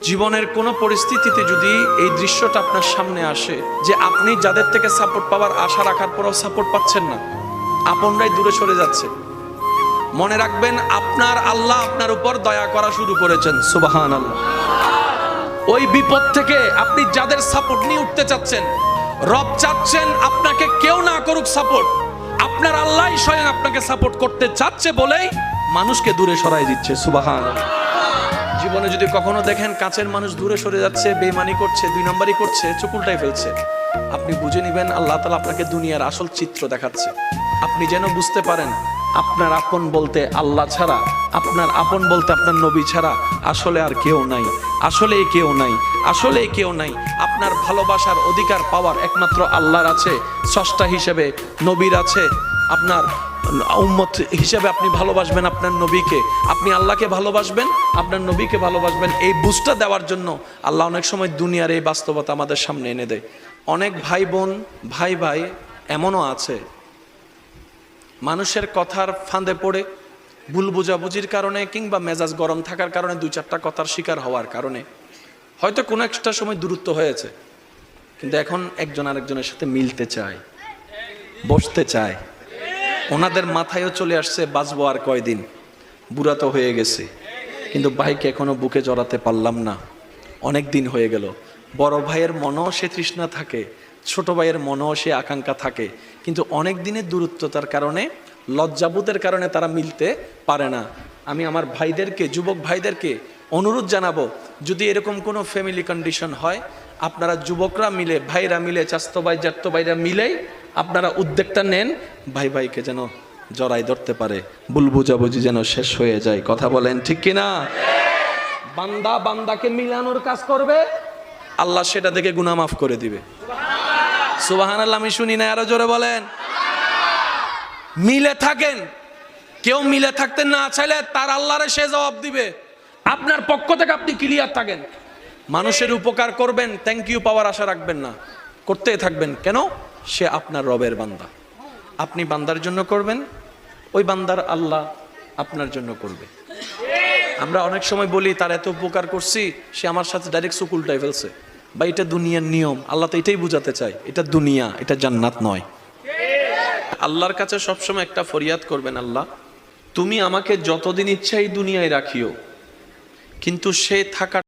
জীবনের কোনো পরিস্থিতিতে যদি এই দৃশ্যটা আপনার সামনে আসে যে আপনি যাদের থেকে সাপোর্ট পাওয়ার আশা রাখার পরও সাপোর্ট পাচ্ছেন না, আপনরাই দূরে সরে যাচ্ছে, মনে রাখবেন আপনার আল্লাহ আপনার উপর দয়া করা শুরু করেছেন। সুবহানাল্লাহ। ওই বিপদ থেকে আপনি যাদের সাপোর্ট নিয়ে উঠতে চাচ্ছেন, রব চাচ্ছেন আপনাকে কেউ না করুক সাপোর্ট, আপনার আল্লাহই স্বয়ং আপনাকে সাপোর্ট করতে চাচ্ছে বলেই মানুষকে দূরে সরাই দিচ্ছে। সুবহানাল্লাহ। জীবনে যদি কখনো দেখেন কাছের মানুষ দূরে সরে যাচ্ছে, বেঈমানি করছে, দুই নম্বরই করছে, চোখ উল্টাই ফেলছে, আপনি বুঝে নেবেন আল্লাহ তাআলা আপনাকে দুনিয়ার আসল চিত্র দেখাচ্ছে। আপনি যেন বুঝতে পারেন আপনার আপন বলতে আল্লাহ ছাড়া, আপনার আপন বলতে আপনার নবী ছাড়া আসলে আর কেউ নাই, আসলে কেউ নাই, আসলে কেউ নাই। আপনার ভালোবাসার অধিকার পাওয়ার একমাত্র আল্লাহর আছে, স্রষ্টা হিসেবে নবীর আছে। আপনার উম্মত হিসেবে আপনি ভালোবাসবেন আপনার নবীকে, আপনি আল্লাহকে ভালোবাসবেন, আপনার নবীকে ভালোবাসবেন। এই বুঝটা দেওয়ার জন্য আল্লাহ অনেক সময় দুনিয়ার এই বাস্তবতা আমাদের সামনে এনে দেয়। অনেক ভাই বোন, ভাই ভাই এমনও আছে মানুষের কথার ফাঁদে পড়ে, ভুল বোঝাবুঝির কারণে কিংবা মেজাজ গরম থাকার কারণে, দুই চারটা কথার শিকার হওয়ার কারণে হয়তো কোনো একটা সময় দূরত্ব হয়েছে, কিন্তু এখন একজন আরেকজনের সাথে মিলতে চায়, বসতে চায়। ওনাদের মাথায়ও চলে আসছে বাঁচবো আর কয়দিন, বুড়া তো হয়ে গেছে, কিন্তু ভাইকে এখনো বুকে জড়াতে পারলাম না, অনেক দিন হয়ে গেল। বড় ভাইয়ের মনেও সে তৃষ্ণা থাকে, ছোট ভাইয়ের মনেও সে আকাঙ্ক্ষা থাকে, কিন্তু অনেক দিনের দূরত্বতার কারণে, লজ্জাবোধের কারণে তারা মিলতে পারে না। আমি আমার ভাইদেরকে, যুবক ভাইদেরকে অনুরোধ জানাবো, যদি এরকম কোনো ফ্যামিলি কন্ডিশন হয়, আপনারা যুবকরা মিলে, ভাইরা মিলে, চাস্তো ভাই জাত্তো ভাইরা মিলেই আপনারা উদ্যোগটা নেন, ভাই ভাইকে যেন জড়াই ধরতে পারে, ভুল বুঝাবুঝি যেন শেষ হয়ে যায়। কথা বলেন ঠিক কিনা? বান্দা বান্দাকে মিলানোর কাজ করবে, আল্লাহ সেটা দেখে গুনাহ মাফ করে দিবে। সুবহানাল্লাহ। আমি শুনি না, আরো জোরে বলেন। মিলে থাকেন, কেউ মিলে থাকতে না চাইলে তার আল্লাহরে সে জবাব দিবে। আপনার পক্ষ থেকে আপনি ক্লিয়ার থাকেন, মানুষের উপকার করবেন, থ্যাংক ইউ পাওয়ার আশা রাখবেন না, করতেই থাকবেন। কেন? সে আপনার রবের বান্দা, আপনি বান্দার জন্য করবেন, ওই বান্দার আল্লাহ আপনার জন্য করবে। আমরা অনেক সময় বলি তার এত উপকার করছি, সে আমার সাথে ডাইরেক্ট চোখ উল্টাই ফেলছে। বা এটা দুনিয়ার নিয়ম, আল্লাহ তো এটাই বুঝাতে চায়, এটা দুনিয়া, এটা জান্নাত নয়। আল্লাহর কাছে সবসময় একটা ফরিয়াদ করবেন, আল্লাহ তুমি আমাকে যতদিন ইচ্ছা এই দুনিয়ায় রাখিও, কিন্তু সে থাকা